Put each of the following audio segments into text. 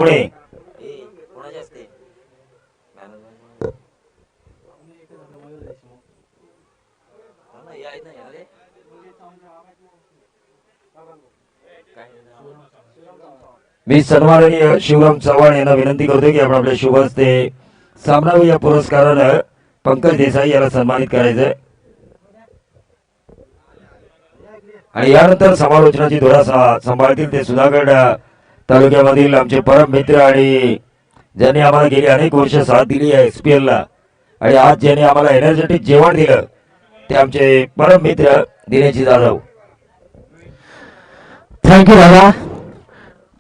पुणे मी सन्माननीय शिवराम चव्हाण यांना विनंती करतो की आपण आपल्या शुभ हस्ते सामनावी या पुरस्कारानं पंकज देसाई याला सन्मानित करायचंय आणि यानंतर समालोचनाची धुरा सांभाळतील ते सुधागड तालुक्यामधील आमचे परम मित्र आणि ज्यांनी आम्हाला गेली अनेक वर्ष साथ दिली आहे SPL ला आणि आज ज्यांनी आम्हाला एनर्जेटिक जेवण दिलं ते आमचे परम मित्र दिनेशजी जाधव. थँक्यू दादा.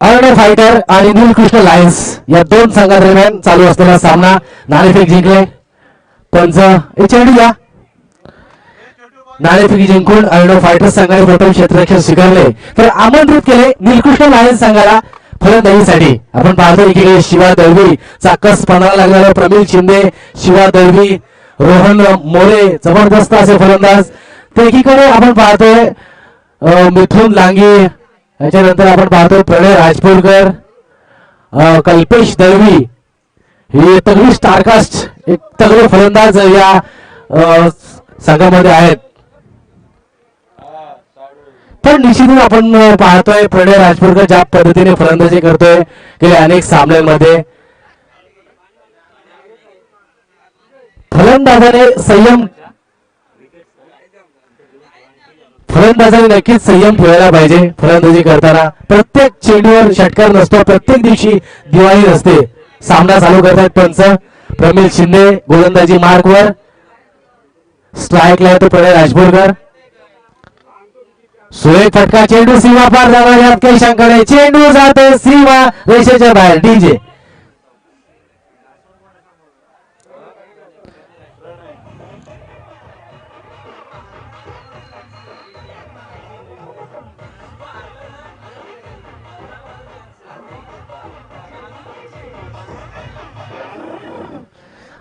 अर्णव फायटर आणि नीलकृष्ण लायन्स या दोन संघादरम्यान चालू असलेला सामना नाणेफेक जिंकले. पंच चेंडू या नाणेफेक जिंकून अर्णव फायटर संघाने प्रथम क्षेत्ररक्षण स्वीकारले तर आमंत्रित केले नीलकृष्ण लायन्स संघाला फलंदाजीसाठी. आपण पाहतो एकीकडे शिवा दळवी चाकस पणाला लागलेला प्रमिल शिंदे, शिवा दळवी, रोहन मोरे जबरदस्त असे फलंदाज. तर एकीकडे आपण पाहतोय मिथुन लांगी, याच्यानंतर आपण पाहतोय प्रणय राजपूरकर, कल्पेश दळवी ही तगडी स्टारकास्ट एक तगडे फलंदाज या संघामध्ये आहेत. पण निश्चितच आपण पाहतोय प्रणय राजपूरकर ज्या पद्धतीने फलंदाजी करतोय गेल्या अनेक सामन्यांमध्ये फलंदाजाने नक्कीच संयम ठेवायला पाहिजे. फलंदाजी करताना प्रत्येक चेंडूवर षटकार नसतो, प्रत्येक दिवशी दिवाळी नसते. सामना चालू करतात पंच. प्रमिल शिंदे गोलंदाजी मार्कवर, स्ट्राईकला येतो प्रणय राजपूरकर. सुरेख फटका, चेंडू सीमा पार जाणार यात काही शंका नाही. चेंडू जातो सीमा रेषेच्या बाहेर. डीजे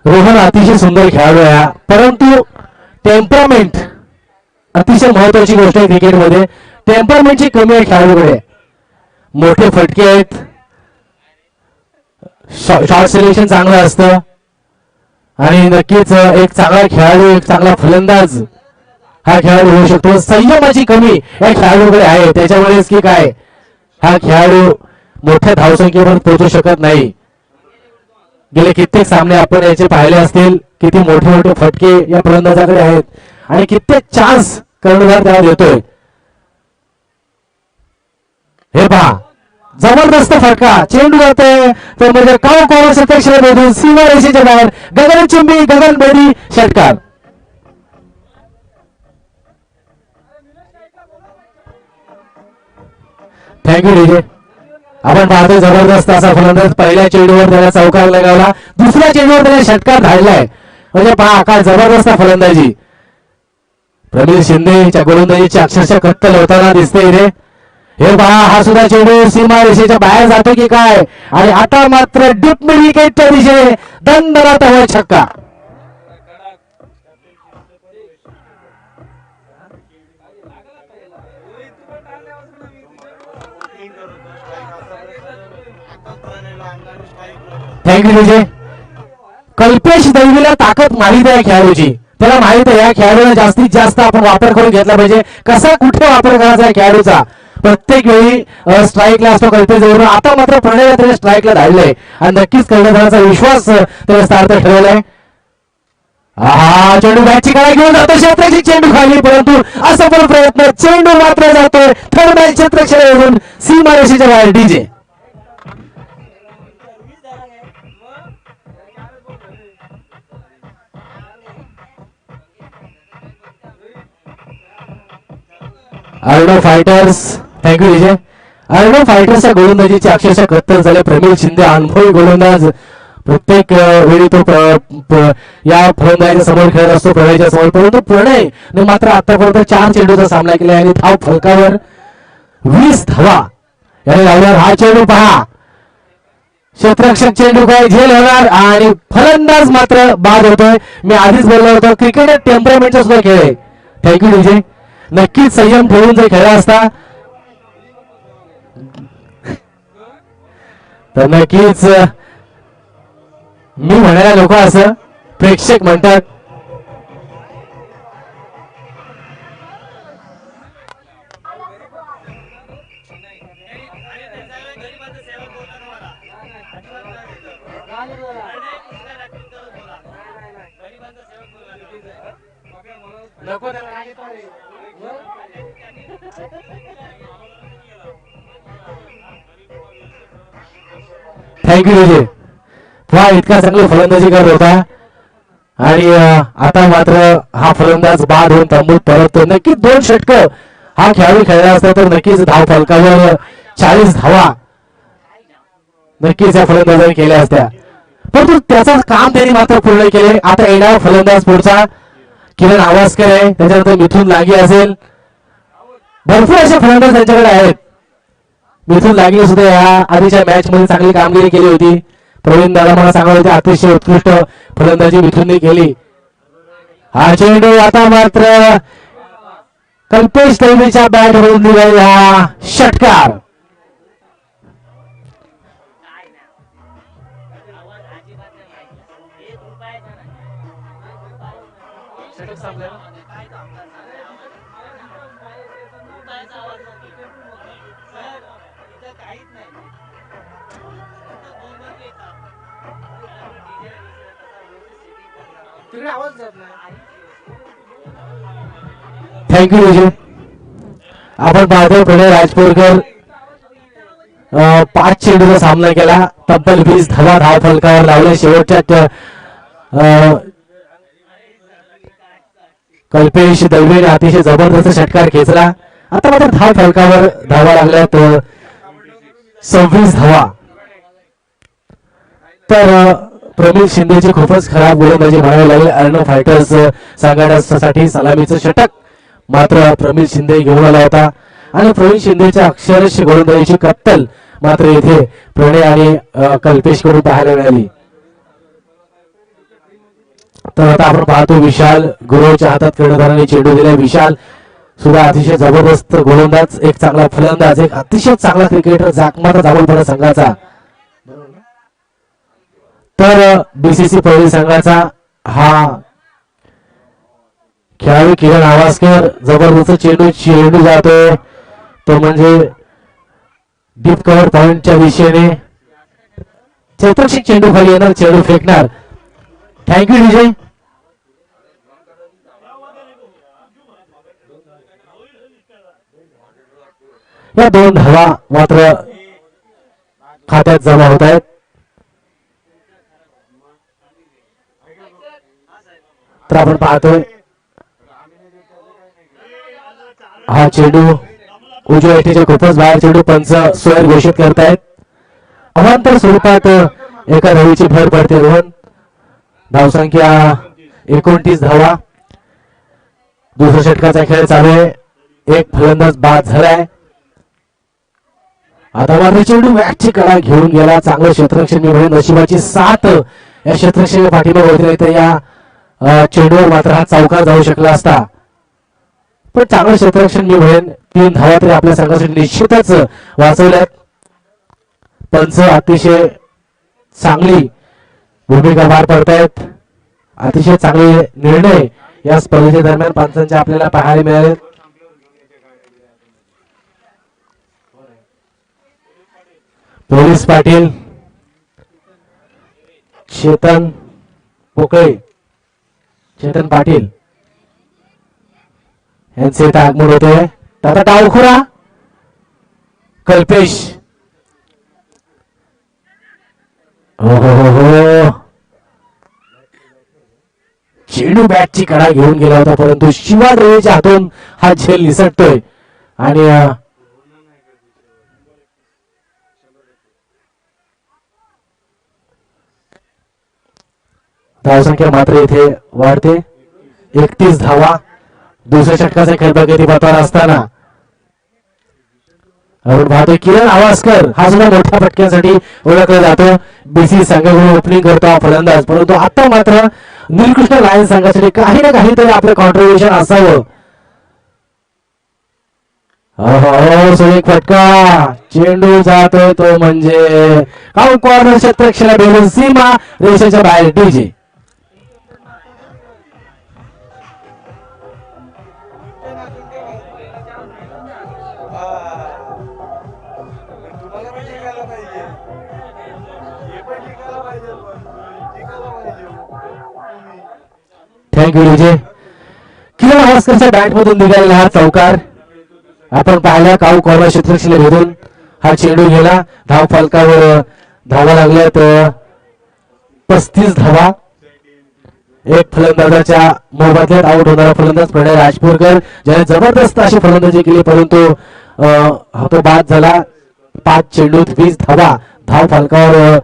रोहन अतिशय सुंदर खेळाडू आहे, परंतु टेम्परामेंट अतिशय महत्वाची गोष्ट आहे क्रिकेटमध्ये. टेम्परामेंटची कमी आहे खेळाडूकडे. मोठे फटके आहेत, शॉर्ट सिलेक्शन चांगलं असतं आणि नक्कीच एक चांगला खेळाडू, एक चांगला फलंदाज हा खेळाडू होऊ शकतो. संयमाची कमी या खेळाडूकडे आहे, त्याच्यामुळेच की काय हा खेळाडू मोठ्या धावसंख्येवर पोहोचू शकत नाही. गेले कित्येक सामने आपण याचे पाहिले असतील, किती मोठे मोठे फटके या फलंदाजाकडे आहेत आणि कित्येक चान्स कर्णधार त्याला देतोय. हे पहा जबरदस्त फटका, चेंडू जातोय तर म्हणजे काव काव क्षेत्रक्षेत्रामधून सीमा रेषेच्या बाहेर. गगनचुंबी गगनभेदी षटकार. Thank you DJ. आपण पाहतोय जबरदस्त असा फलंदाज पहिल्या चेंडूवर त्याला चौकार लगावला, दुसऱ्या चेंडूवर त्याने षटकार धाडलाय. म्हणजे पहा काय जबरदस्त फलंदाजी. प्रमिल शिंदेच्या गोलंदाजीची अक्षरशः कत्तल होताना दिसते इथे. हे पहा हा सुद्धा चेंडू सीमा रेषेच्या बाहेर जातो की काय आणि आता मात्र डीप मिड विकेटच्या दिशेने दणदणाट हवा छक्का. थँक्यू विजय. कल्पेश दळवीला ताकद माहित आहे खेळाडूची, त्याला माहित आहे या खेळाडूला जास्तीत जास्त आपण वापर करून घेतला पाहिजे. कसा कुठे वापर करायचा आहे खेळाडूचा. प्रत्येक वेळी स्ट्राईकला असतो कल्पेश दळवी. आता मात्र प्रणय त्याने स्ट्राईकला धाडलंय आणि नक्कीच कर्णधाराचा विश्वास त्याने सार्थ ठरवलाय. हा चेंडू बॅटची काळा घेऊन जातो, क्षेत्राची चेंडू खाली, परंतु असफल प्रयत्न. चेंडू मात्र जातोय थर्ड मॅच क्षेत्रक्षेत्रावरून सीमा रेषेच्या बाहेर. DJ Arnav fighters. Thank you Vijay. Arnav फायटर्सच्या गोलंदाजीची अक्षरशः कत्तल झाले. प्रमिल शिंदे अनुभवी गोलंदाज, प्रत्येक वेळी तो या फलंदाजाच्या समोर खेळत असतो प्रणयच्या समोर, परंतु प्रणय मात्र आतापर्यंत 4 चेंडूचा सामना केला आणि धाव फलकावर 20 धावा याने लावल्यावर हा चेंडू पहा, क्षेत्ररक्षक चेंडू काय झेल होणार आणि फलंदाज मात्र बाद होतोय. मी आधीच बोललो होतो क्रिकेट टेम्परामेंटचा सुद्धा खेळ आहे. थँक्यू विजय. नक्कीच संयम ठेवून जर खेळला असता तर नक्कीच मी म्हणायला नको असं प्रेक्षक म्हणतात. थँक्यू विजय. वा इतका चांगली फलंदाजी करत होता आणि आता मात्र हा फलंदाज बाद होऊन तंबूत परततो. नक्कीच 2 षटकं हा खेळाडू खेळला असता तर नक्कीच धाव फलकावर 40 धावा नक्कीच या फलंदाजाने केल्या असत्या, परंतु त्याचं काम त्यांनी मात्र पूर्ण केले. आता येणारा फलंदाज पुढचा किरण आवासकर आहे, त्याच्यानंतर मिथुन लागी असेल. भरपूर असे फलंदाज त्यांच्याकडे आहेत. मिथुन लागी सुद्धा या आधीच्या मॅच मध्ये चांगली कामगिरी केली होती. प्रवीण दादा मला सांगत होते अतिशय उत्कृष्ट फलंदाजी मिथुनने केली. हा चेंडू आता मात्र कल्पेश तळवीच्या बॅट वरून दिलेला षटकार. थँक्यू विजय. आपण पाहतोय पुढे राजपूरकर 5 चेंडूचा सामना केला, तब्बल 20 धावा धाव फलकावर लावले. शेवटच्या कल्पेश दळवीने अतिशय जबरदस्त षटकार खेचला. आता मात्र धाव फलकावर धावा लागल्यात 26 धावा. तर प्रवीण शिंदेची खूपच खराब गोलंदाजी म्हणावी लागेल. अर्णव फायटर्स संघासाठी सलामीचं षटक मात्र प्रवीण शिंदे घेऊन आला होता आणि प्रवीण शिंदेच्या अक्षरशः गोलंदाजीची कत्तल मात्र इथे प्रणय आणि कल्पेश कडून पाहायला मिळाली. तर आता आपण पाहतो विशाल गुरुच्या हातात कर्णधाराने चेंडू दिला. विशाल सुद्धा अतिशय जबरदस्त गोलंदाज, एक चांगला फलंदाज, एक अतिशय चांगला क्रिकेटर, जाकमाता जावळपणा संघाचा. तर बीसीसी पवळी संघाचा हा खेळाडू किरण आवासकर जबरदस्त चेंडू जातोय तो म्हणजे डीप कव्हर पॉइंटच्या दिशेने. चतुर्षिक चेंडू खाली येणार, चेंडू फेकणार. थँक्यू विजय. या 2 धावा मात्र खात्यात जमा होत आहेत. तर आपण पाहतोय हा चेंडू उजव्या एटीच्या खूपच बाहेर चेंडू पंच स्वयर घोषित करतायत. अवांतर स्वरूपात एका धावीची भर पडते. रोहन धावसंख्या 29 धावा. दुसऱ्या षटकाचा खेळ चालू आहे. एक फलंदाज बाद झालाय. आता मात्र चेंडू मॅचची कडा घेऊन गेला. चांगलं क्षेत्ररक्षण मी म्हणेन नशिबाची साथ या क्षेत्ररक्षण पाठीमागे होती, नाही तर या चेंडूवर मात्र हा चौकार जाऊ शकला असता. पण चांगलं क्षेत्ररक्षण मी म्हणेन. 3 धावा तरी आपल्या संघासाठी निश्चितच वाचवल्यात. पंच अतिशय चांगली भूमिका पार पडतायत. अतिशय चांगले निर्णय या स्पर्धे दरम्यान पंचांचे आपल्याला पाहायला मिळाले. पोलीस पाटील चेतन पोकळे, चेतन पाटील यांचे इथं आगमन होते. आता डावखुरा कल्पेश. हो चेंडू बॅटची कडा घेऊन गेला होता, परंतु शिवा द्रवेच्या हातून हा झेल निसटतोय आणि धावसंख्या मात्र इथे वाढते. 31 धावा. दुसऱ्या षटकाचा खेळ प्रगती पथावर असताना आपण पाहतोय किरण आवासकर हा सुद्धा मोठ्या फटक्यासाठी ओळखला जातो. बीसी संघाकडून ओपनिंग करतो हा फलंदाज, परंतु आता मात्र निलकृष्ण लायन संघासाठी काही ना काहीतरी आपलं कॉन्ट्रीब्युशन असावं हो सुरेख फटका चेंडू जातोय तो म्हणजे कॉर्नर क्षेत्रक्षेला भेटून सीमा रेषेच्या बाहेर डीजे. Thank you DJ. किरण हवास्करच्या बॅट मधून निघालेला हा चौकार आपण पाहिला. काऊ कॉर्नर क्षेत्रक्षेला भेटून हा चेंडू गेला. धाव फलकावर धावा लागल्यात 35 धावा. एक फलंदाजाच्या मोबदल्यात आउट होणारा फलंदाज प्रणय राजपूरकर ज्याने जबरदस्त अशी फलंदाजी केली परंतु तो बाद झाला. 5 चेंडूत 20 धावा धाव फलकावर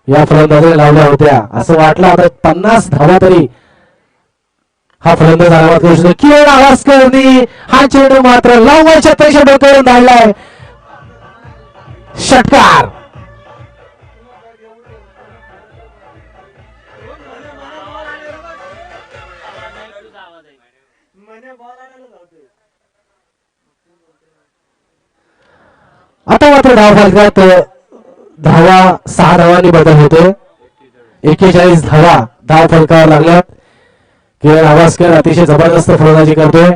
या फलंदाजाने लावल्या होत्या. असं वाटलं आता 50 धावा तरी हा फलंदाज आरामात करू शकतो. किरण हवास्करनी हा चेंडू मात्र लावण्याच्या पेक्षा डोक्यावरून धाडलाय. षटकार. आता मात्र धाव फलकात धावा 6 धावांनी बदल होते. 41 धावा धाव फलकावर लागल्यात. किरण हवास्कर अतिशय जबरदस्त फलंदाजी करतोय.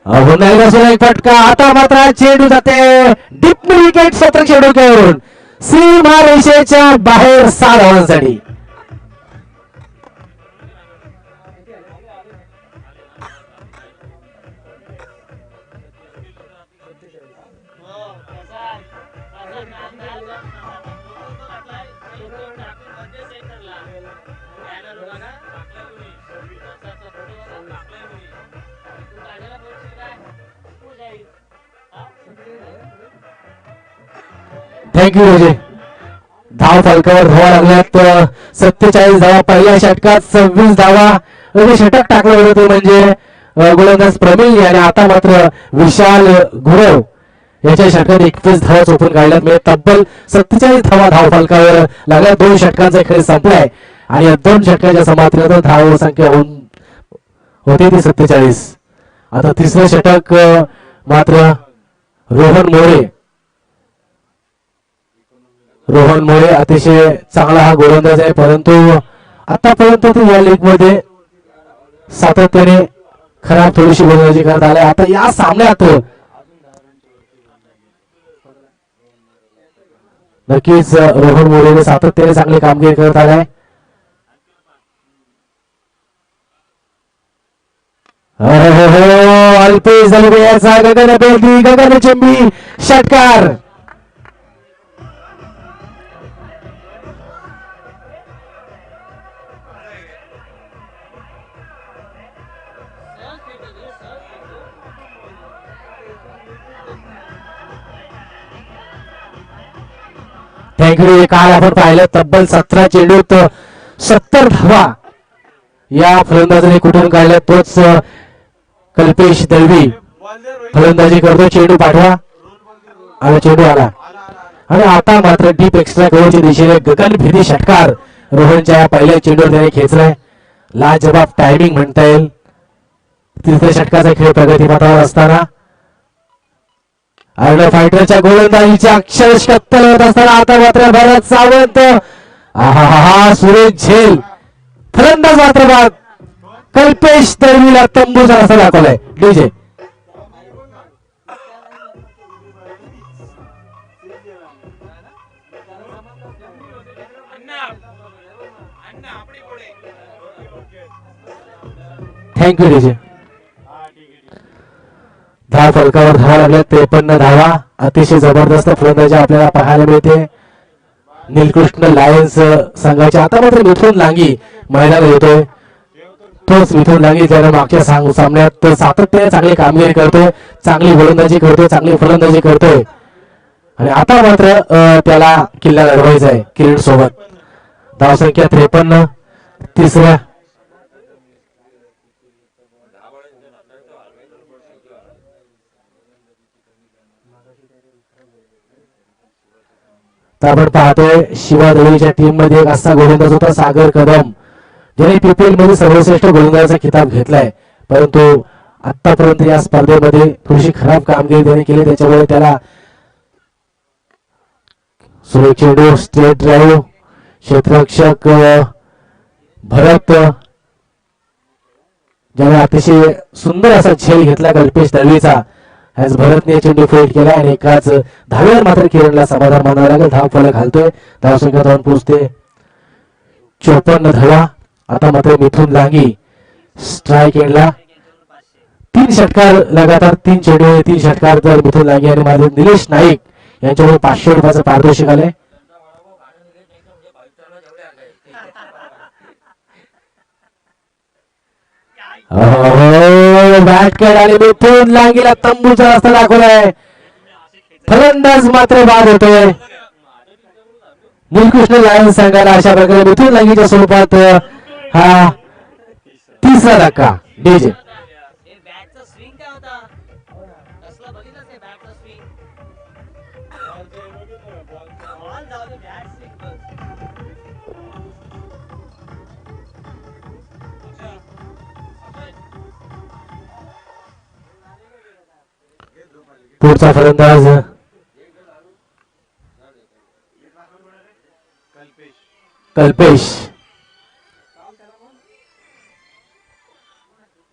एक फटका. आता मात्र चेंडू जाते डीप विकेट सत्र चेंडूवरून सीमा रेषेच्या बाहेर 6 धावांसाठी. थँक्यू रोजे. धाव फलकावर धावा लागल्यात 47 धावा. पहिल्या षटकात 26 धावा षटक टाकलं होतं ते म्हणजे गोलंदाज प्रमिल आणि आता मात्र विशाल गुरव याच्या षटकात 21 धावा चोपून काढल्यात. म्हणजे तब्बल 47 धावा धाव फलकावर लागल्या. 2 षटकांचा खेळ संपलाय आणि 2 षटकाच्या समाप्तीनंतर धाव संख्या होती ती 47. आता तिसरं षटक मात्र रोहन मोरे अतिशय चांगला हा गोलंदाज आहे परंतु आतापर्यंत तो या लीग मध्ये सातत्याने खराब थोडीशी गोलंदाजी करत आलाय. आता या सामन्यात नक्कीच रोहन मोरेने सातत्याने चांगली कामगिरी करत आलाय. अल्पेश दलबेचा गगन बेलदी गगनचुंबी षटकार. थँक्यू. काल आपण पाहिलं तब्बल 17 चेंडूत 70 धावा या फलंदाजाने कुठून काढल्या. तोच कल्पेश दळवी फलंदाजी करतो. चेंडू पाठवा आणि चेंडू आला आणि आता मात्र डीप एक्स्ट्रा कव्हरच्या दिशेने गगनभेदी षटकार रोहनच्या पहिल्या चेंडूवर त्याने खेचलाय. लाजबाब टायमिंग म्हणता येईल. तिसऱ्या षटकाचा खेळ प्रगतीपथावर असताना अर्णव फायटरच्या गोलंदाजीच्या अक्षरश कत्तल होत असताना आता मात्र भरत सावंत सुरेश झेल फलंदाज मात्र बाद. कल्पेश दळवीला तंबूचा रस्ता दाखवलाय डीजे. Thank you DJ. धाव फलकावर धावा लागल्या 53 धावा. अतिशय जबरदस्त फलंदाजी आपल्याला पाहायला मिळते नीलकृष्ण लायन्स संघाच्या. आता मात्र मिथुन लांगी मैदानात येतोय. तोच मिथुन लांगी ज्याने मागच्या सामन्यात सातत्याने चांगली कामगिरी करतोय, चांगली गोलंदाजी करतोय, चांगली फलंदाजी करतोय आणि आता मात्र त्याला किल्ला लढवायचा आहे किरण सोबत. धावसंख्या 53. तिसऱ्या तर आपण पाहतोय शिवा दळवीच्या टीम मध्ये एक असा गोलंदाज होता सागर कदम ज्याने पीपीएल मध्ये सर्वश्रेष्ठ गोलंदाजाचा खिताब घेतलाय परंतु आतापर्यंत या स्पर्धेमध्ये थोडीशी खराब कामगिरी त्याने केली, त्याच्यामुळे त्याला सुरेख चेंडू, स्ट्रेट ड्राईव्ह, क्षेत्ररक्षक भरत ज्याने अतिशय सुंदर असा झेल घेतला कल्पेश दळवीचा. आज भरतने चेंडू फेड केला आणि एकाच धाव्यावर मात्र किरणला समाधान मानावं लागेल. धाव फलक घालतोय, धावसंख्या जाऊन पोहोचते 54 धावा. आता मात्र मिथून लांगी स्ट्राईक एंडला. 3 षटकार लगातार, 3 चेंडू, 3 षटकार तर मिथून लांगी आणि माझे निलेश नाईक यांच्याकडून 500 रुपयाचं पारितोषिक आलंय. बॅट आणि मिथून लांगीला तंबूचा रस्ता दाखवलाय. फलंदाज मात्र बाद होतोय. नीलकृष्ण लायन्स संघाला अशा प्रकारे मिथून लांगीच्या स्वरूपात हा तिसरा धक्का. डीजे पुढचा फलंदाज कल्पेश.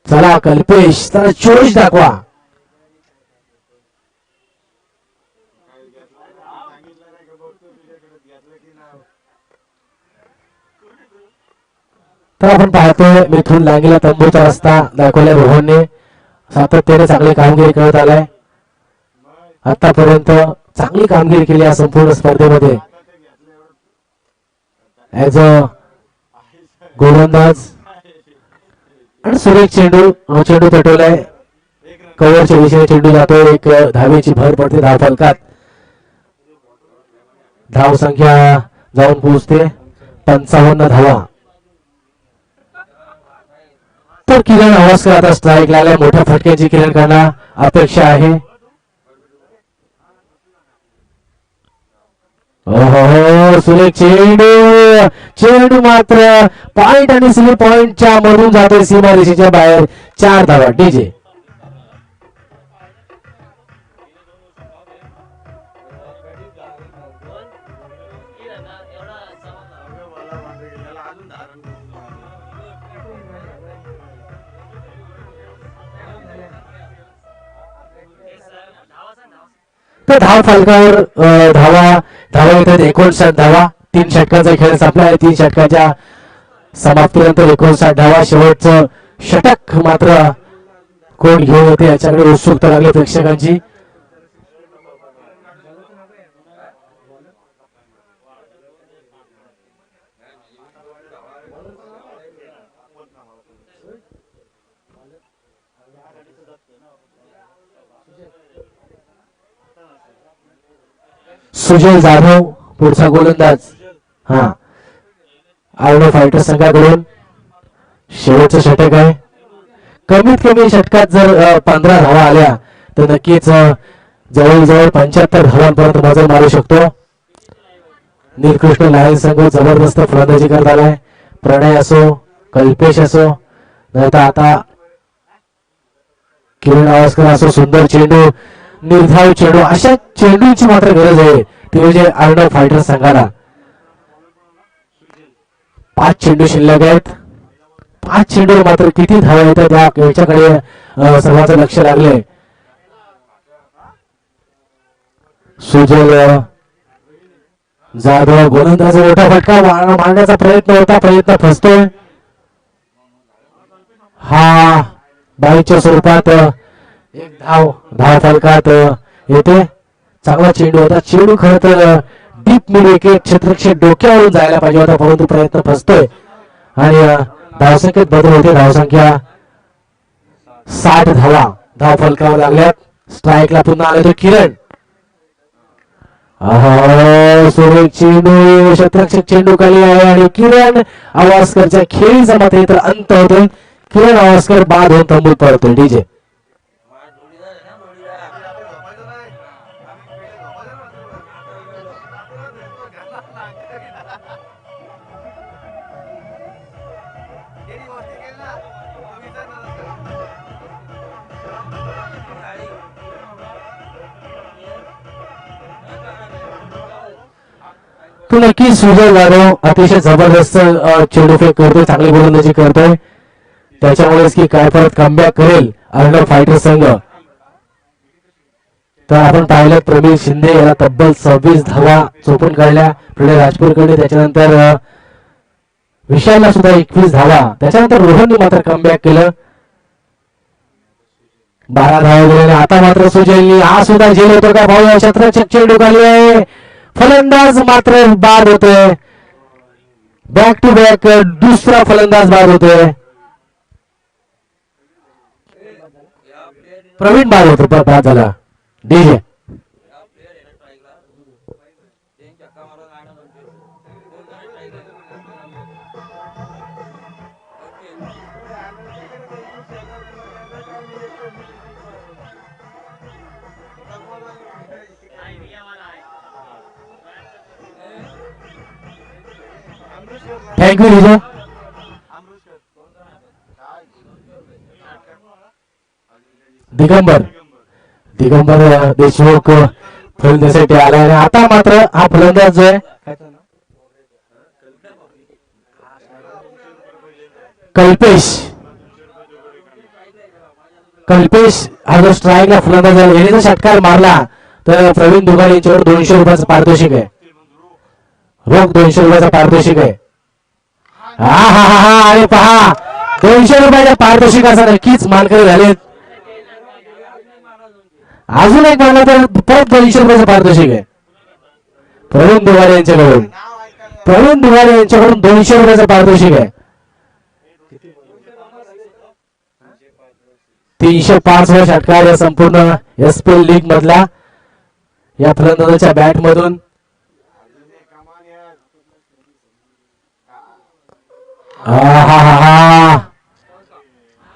चला कल्पेश, तर जोश दाखवा. तर आपण पाहतोय मिथून लांगीला तंबूचा रस्ता दाखवलाय रोहनने. सातत्याने चांगली कामगिरी करत आलाय. आतापर्यंत चांगली कामगिरी केली या संपूर्ण स्पर्धेमध्ये. ऍज अ गोलंदाज आणि सुरेख चेंडू तटवलाय. कव्हरच्या दिशेने चेंडू जातो. एक धावेची भर पडते धाव फलकात. धाव संख्या जाऊन पोहोचते 55 धावा. तर किरण आवास्कर आता स्ट्राईक लागलाय. मोठ्या फटक्याची किरण करणं अपेक्षा आहे. ओहो, सुरेख चेंडू मात्र पॉइंट आणि स्लिप पॉइंटच्या मधून जातोय सीमा रेषेच्या बाहेर. 4 धावा. डीजे तर धाव फलकावर धावा येतात 59 धावा. 3 षटकांचा खेळ संपला आहे. 3 षटकाच्या समाप्तीनंतर 59 धावा. शेवटचं षटक मात्र कोण घेऊन येते याच्याकडे उत्सुकता लागली प्रेक्षकांची. सुजय जाधव पुढचा गोलंदाज. हा आर्नो फायटर संघाकडून शेवटचं षटक आहे. कमीत कमी षटकात जर 15 धावा आल्या तर नक्कीच जवळजवळ 75 धावांपर्यंत मजल मारू शकतो. नीलकृष्ण लायन्स संघ जबरदस्त फलंदाजी करत आलाय. प्रणय असो, कल्पेश असो, नाहीतर आता किरण आवास्कर असो. सुंदर चेंडू, निर्धाव चेंडू, अशा चेंडूची मात्र गरज आहे. ती म्हणजे आर्नो फायटर संघाला. 5 चेंडू शिल्लक आहेत. 5 चेंडू मात्र किती धावा येतात याच्याकडे सर्वांचं लक्ष लागले. सुजल जाधव गोलंदाज मोठा फटका मारण्याचा प्रयत्न फसतोय. हा बाईच्या स्वरूपात एक धाव फलकात येते. चांगला चेंडू होता. चेंडू खरं तर डीप मिड विकेट क्षेत्ररक्षक डोक्यावरून जायला पाहिजे होता, परंतु प्रयत्न फसतोय आणि धावसंख्येत बदल होते. धावसंख्या 60 धावा धाव फलकावर लागल्यात. स्ट्राईकला पुन्हा आले तो किरण. सुरेख चेंडू, क्षेत्ररक्षक चेंडू खाली आहे आणि किरण आवास्करच्या खेळीचा मात्र इतर अंत होतोय. किरण आवास्कर बाद होऊन तंबूत पडतोय. डीजे तो नक्की सुजय जाधव अतिशय जबरदस्त चेंडूफेक करतोय, चांगली गोलंदाजी करतोय, त्याच्यामुळेच की काय परत कमबॅक करेल अर्णव फायटर संघ. तर आपण पाहिलं प्रवीण शिंदे याला तब्बल 26 धावा चोपून काढल्या प्रणय राजपूरकडे, त्याच्यानंतर विशालला सुद्धा 21 धावा, त्याच्यानंतर रोहनने मात्र कमबॅक केलं, 12 धावा दिल्याने आता मात्र सुजयनी हा सुद्धा झेल होतो का भाऊ, या क्षेत्राची चेंडू खाली आहे, फलंदाज मात्र बाद होतोय, बॅक टू बॅक दुसरा फलंदाज बाद होतोय, प्रवीण बाद होतो, बाद झाला डीजे. थँक्यू विजय. दिगंबर देशमुख फलंदाजीसाठी आला आणि आता मात्र हा फलंदाज जो आहे कल्पेश हा जो स्ट्राईकला फलंदाज आहे, याने जर षटकार मारला तर प्रवीण दुगार यांच्यावर 200 रुपयाचं पारितोषिक आहे, रोख 200 रुपयाचं पारितोषिक आहे. हा हा हा हा अरे पहा 200 रुपयाच्या पारितोषिकाचा नक्कीच मानकरी झालेत. अजून एक मानलं तर परत 200 रुपयाचं पारितोषिक आहे प्रवीण दुगारे यांच्याकडून. प्रवीण दुगारे यांच्याकडून 200 रुपयाचं पारितोषिक आहे. 305 वा षटकार या संपूर्ण एसपीएल लीग मधला या फलंदाजाच्या बॅट मधून.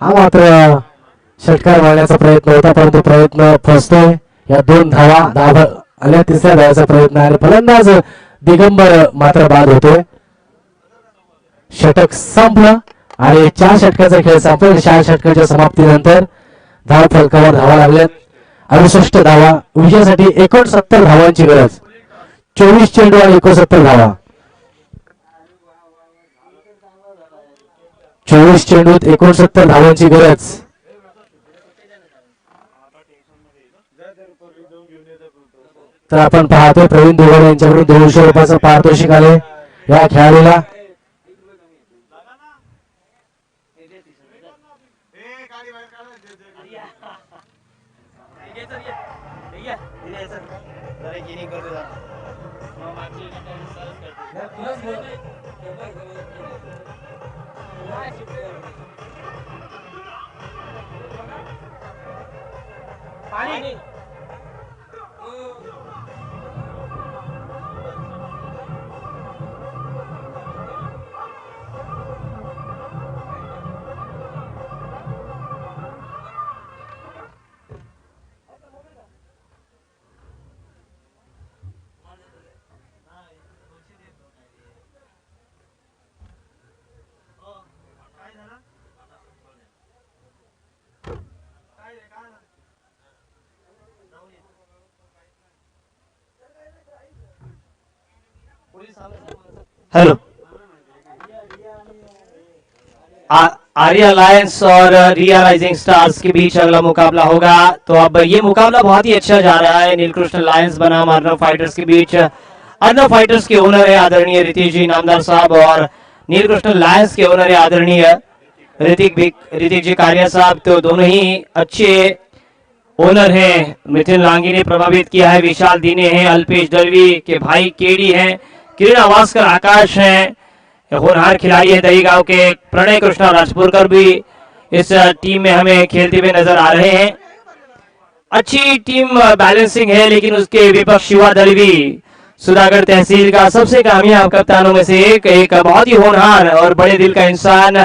हा मात्र षटकार मारण्याचा प्रयत्न होता, परंतु प्रयत्न फसतोय. या 2 धावा आल्या, तिसऱ्या धावाचा प्रयत्न आहे, फलंदाज दिगंबर मात्र बाद होतोय. षटक संपलं आणि 4 षटकाचा खेळ संपला. 4 षटकाच्या समाप्तीनंतर धाव फलकावर धावा लागल्यात 68 धावा. विजयासाठी 69 धावांची गरज, 24 चेंडू आणि 69 धावा. 24 चेंडूत 69 धावांची गरज. तर आपण पाहतोय प्रवीण दुगारे यांच्याकडून 200 रुपयाचं पारितोषिक आले या खेळाडूला. हेलो, आर्या लायंस और रिया राइजिंग स्टार्स के बीच अगला मुकाबला होगा. तो अब ये मुकाबला बहुत ही अच्छा जा रहा है. नीलकृष्ण लायंस बनाम अर्णव फाइटर्स के बीच. अर्णव फाइटर्स के ओनर है आदरणीय रितेश जी नामदार साहब और नीलकृष्ण लायंस के ओनर है आदरणीय ऋतिक जी कारिया साहब. तो दोनों ही अच्छे ओनर हैं. मिथुन लांगी ने प्रभावित किया है, विशाल दीने हैं, अल्पेश दलवी के भाई केडी हैं, किरण आवासकर आकाश हैं, होनहार खिलाड़ी है दही गांव के प्रणय कृष्णा राजपुरकर भी इस टीम में हमें खेलते हुए नजर आ रहे हैं. अच्छी टीम बैलेंसिंग है, लेकिन उसके विपक्ष शिवा दलवी सुधागढ़ तहसील का सबसे कामयाब कप्तानों में से एक बहुत ही होनहार और बड़े दिल का इंसान.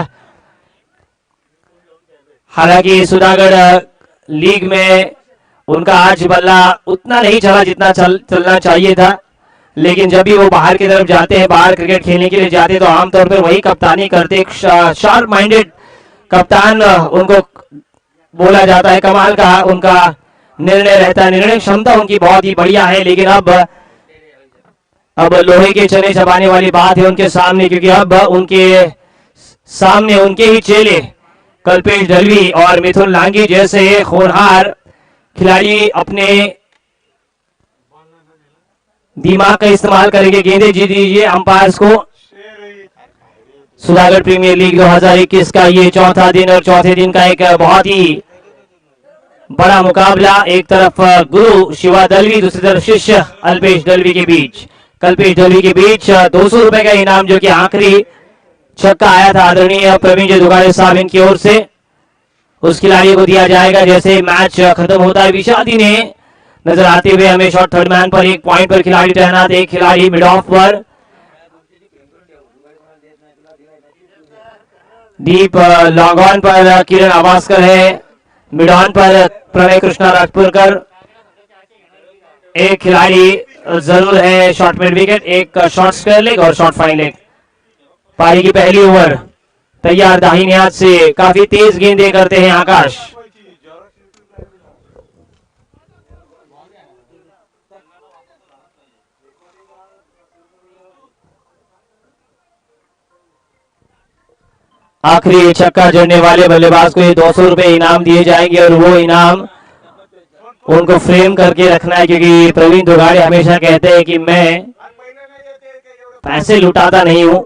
हालांकि सुधागढ़ लीग में उनका आज बल्ला उतना नहीं चला जितना चलना चाहिए था, लेकिन जब भी वो बाहर की तरफ जाते हैं, बाहर क्रिकेट खेलने के लिए जाते हैं, तो आमतौर पर वही कप्तानी करते. एक शार्प माइंडेड कप्तान उनको बोला जाता है. कमाल का उनका निर्णय रहता है, निर्णय क्षमता उनकी बहुत ही बढ़िया है. लेकिन अब अब लोहे के चने चबाने वाली बात है उनके सामने, क्योंकि अब उनके सामने उनके ही चेले कल्पेश दलवी और मिथुन लांगी जैसे होनहार खिलाड़ी अपने दिमाग का इस्तेमाल करेंगे। गेंदे जीत दीजिए अंपायर्स को। सुधागढ़ प्रीमियर लीग 2021 का ये चौथा दिन और चौथे दिन का एक बहुत ही बड़ा मुकाबला। एक तरफ गुरु शिवा दलवी, दूसरी तरफ शिष्य अल्पेश दलवी के बीच, कल्पेश दलवी के बीच 200 रुपए का इनाम जो कि आखिरी छक्का आया था आदरणीय प्रवीण जी दुगाड़े साहब इनकी ओर से, उस खिलाड़ी को दिया जाएगा जैसे मैच खत्म होता है। विशादी ने नजर आते हुए हमें शॉट थर्ड मैन पर, एक पॉइंट पर खिलाड़ी तैनात, एक खिलाड़ी मिड ऑफ पर, डीप लॉन्ग ऑन पर किरण आवासकर है, मिड ऑन पर प्रणय कृष्णा राजपुरकर, एक खिलाड़ी जरूर है शॉर्ट मिड विकेट, एक शॉर्ट स्क्वायर लेग और शॉर्ट फाइन लेग। पारी की पहली ओवर तैयार, दाहिने हाथ से काफी तेज गेंदें करते हैं आकाश। आखिरी छक्का जड़ने वाले बल्लेबाज को ये 200 रुपए इनाम दिए जाएंगे और वो इनाम उनको फ्रेम करके रखना है, क्योंकि प्रवीण दुगाड़े हमेशा कहते हैं कि मैं पैसे लुटाता नहीं हूं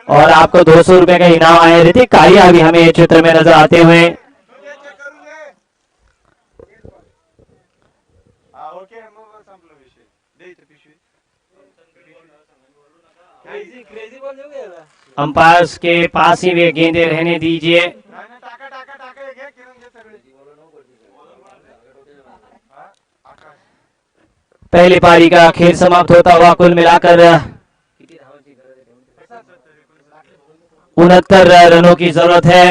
और आपको 200 रुपए का इनाम आया। ऋतिक कारिया भी हमें चित्र में नजर आते हुए। अंपायर्स के पास ही वे गेंदे रहने दीजिए। पहली पारी का खेल समाप्त होता हुआ कुल मिलाकर 69 रनों की जरूरत है।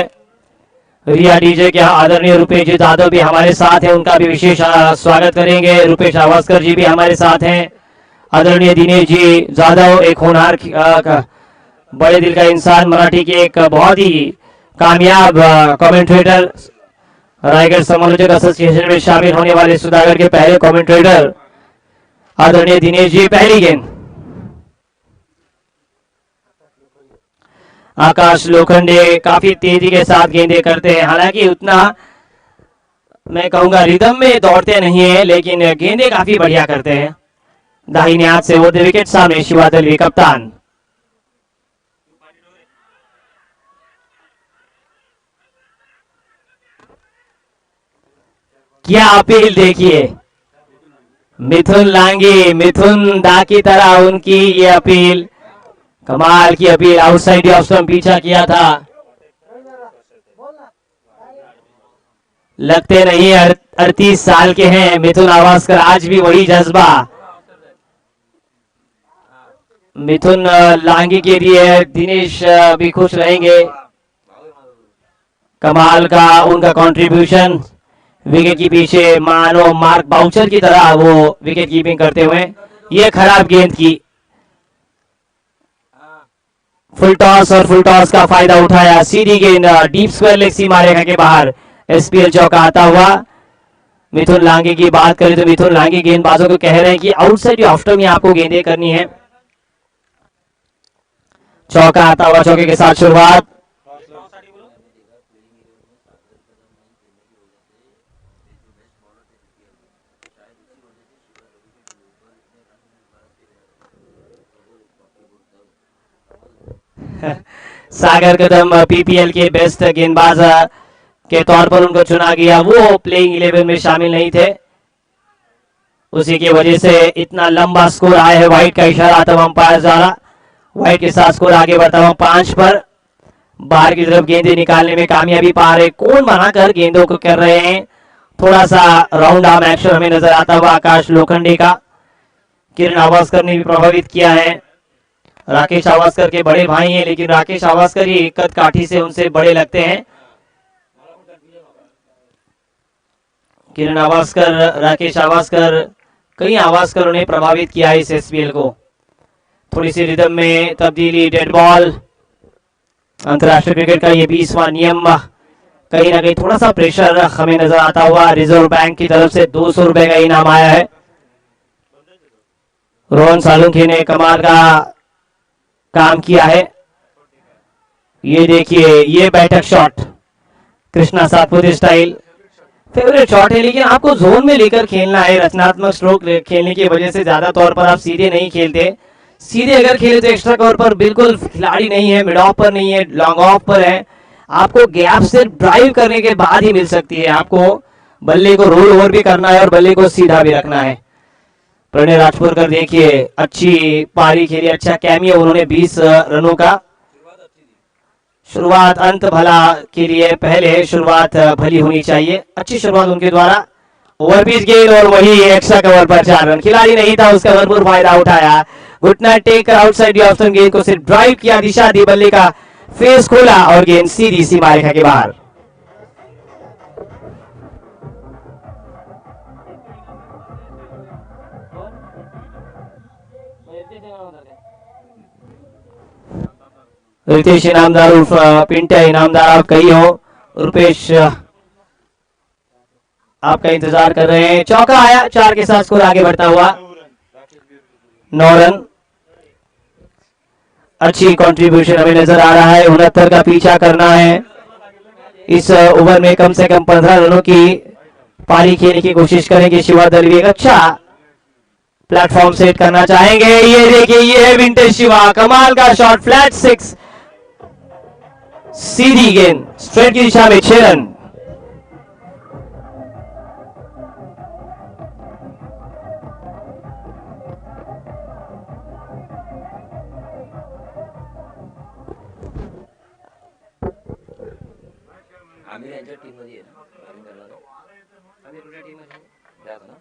रिया डीजे के आदरणीय रुपेश जी जादव भी हमारे साथ हैं, उनका भी विशेष स्वागत करेंगे। रुपेश आवास्कर जी भी हमारे साथ हैं। आदरणीय दिनेश जी जादव, एक होनहार बड़े दिल का इंसान, मराठी के एक बहुत ही कामयाब कमेंटेटर, रायगढ़ समालोचक एसोसिएशन में शामिल होने वाले सुधागढ़ के पहले कमेंटेटर आदरणीय दिनेश जी। पहली गेंद आकाश लोखंडे काफी तेजी के साथ गेंदे करते हैं, हालांकि उतना मैं कहूंगा रिदम में दौड़ते नहीं है, लेकिन गेंदे काफी बढ़िया करते हैं। दाहिने हाथ से ओवर द विकेट, सामने शिवा दलवी कप्तान। क्या अपील देखिए, मिथुन लांगी, मिथुन दा की तरह उनकी ये अपील, कमाल की अपील। आउटसाइड ऑफ स्टंप पीछा किया था, लगते नहीं 38 साल के हैं मिथुन आवास्कर, आज भी वही जज्बा। मिथुन लांगी के लिए दिनेश भी खुश रहेंगे, कमाल का उनका कंट्रीब्यूशन। विकेट के पीछे मानो मार्क बाउचर की तरह वो विकेट कीपिंग करते हुए, ये खराब गेंद की, फुल टॉस और फुल टॉस का फायदा उठाया। सीधी गेंद डीप स्क्वायर लेग सीमा रेखा के बाहर, एसपीएल चौका आता हुआ। मिथुन लांगी की बात करें तो मिथुन लांगी गेंदबाजों को कह रहे हैं कि आउटसाइड ऑफ स्टंप में आपको गेंदें करनी है। चौका आता हुआ, चौके के साथ शुरुआत। सागर कदम पीपीएल के बेस्ट गेंदबाज के तौर पर उनको चुना गया, वो प्लेइंग 11 में शामिल नहीं थे, उसी की वजह से इतना लंबा स्कोर आया है। व्हाइट का इशारा आता हुआ अंपायर द्वारा, व्हाइट के साथ स्कोर आगे बढ़ता हुआ 5 पर। बाहर की तरफ गेंदें निकालने में कामयाबी पा रहे, कौन बनाकर गेंदों को कर रहे हैं। थोड़ा सा राउंड आर्म एक्शन हमें नजर आता हुआ आकाश लोखंडे का। किरण आवास्कर ने भी प्रभावित किया है। राकेश आवास्कर के बड़े भाई हैं, लेकिन राकेश आवास्कर ही कद काठी से उनसे बड़े लगते हैं। किरण आवास्कर, राकेश आवास्कर, कई आवास्करों ने प्रभावित किया इस एसपीएल को। थोड़ी सी रिदम में तब्दीली, डेड बॉल। अंतरराष्ट्रीय क्रिकेट का ये 20वां नियम, कहीं ना कहीं थोड़ा सा प्रेशर हमें नजर आता हुआ। रिजर्व बैंक की तरफ से 200 रुपए का इनाम आया है। रोहन सालुंखे ने कमाल का काम किया है। ये देखिए, ये बैठक shot Krishna Satpute style favourite shot है, लेकिन आपको जोन में लेकर खेलना है। रचनात्मक स्ट्रोक खेलने की वजह से ज्यादा तौर पर आप सीधे नहीं खेलते। सीधे अगर खेले तो एक्स्ट्रा कवर पर बिल्कुल खिलाड़ी नहीं है, मिड ऑफ पर नहीं है, लॉन्ग ऑफ पर है। आपको गैप से ड्राइव करने के बाद ही मिल सकती है। आपको बल्ले को रोल ओवर भी करना है और बल्ले को सीधा भी रखना है। प्रणय राजपुरकर देखिए, अच्छी पारी खेली, अच्छा कैमियो उन्होंने 20 रनों का। शुरुआत अंत भला के लिए पहले शुरुआत भली होनी चाहिए। अच्छी शुरुआत उनके द्वारा, ओवर पिच गेंद और वही एक्स्ट्रा कवर पर 4 रन। खिलाड़ी नहीं था, उसका भरपूर फायदा उठाया। घुटना टेक कर आउटसाइड ऑफ स्टंप गेंद को सिर्फ ड्राइव किया, दिशा दी, बल्ले का फेस खोला और गेंद सीधी सीमा रेखा के बाहर। रितेश इनामदार उर्फ पिंटा इनामदार आप कही हो, रुपेश आपका इंतजार कर रहे हैं। चौका आया, 4 के साथ स्कोर आगे बढ़ता हुआ 9 रन। अच्छी कंट्रीब्यूशन हमें नजर आ रहा है। 69 का पीछा करना है। इस ओवर में कम से कम 15 रनों की पारी खेलने की कोशिश करेंगे शिवा दलवी। एक अच्छा प्लेटफॉर्म सेट करना चाहेंगे। ये देखिए, ये है विंटेज शिवा, कमाल का शॉट, फ्लैट 6, सीधी गेंद स्ट्रेट की दिशा में 6 रन। आमिर यांच्या टीम मध्ये आहे ना, batting करणार तो. आमिर कुठल्या टीम मध्ये आहे? त्यात ना?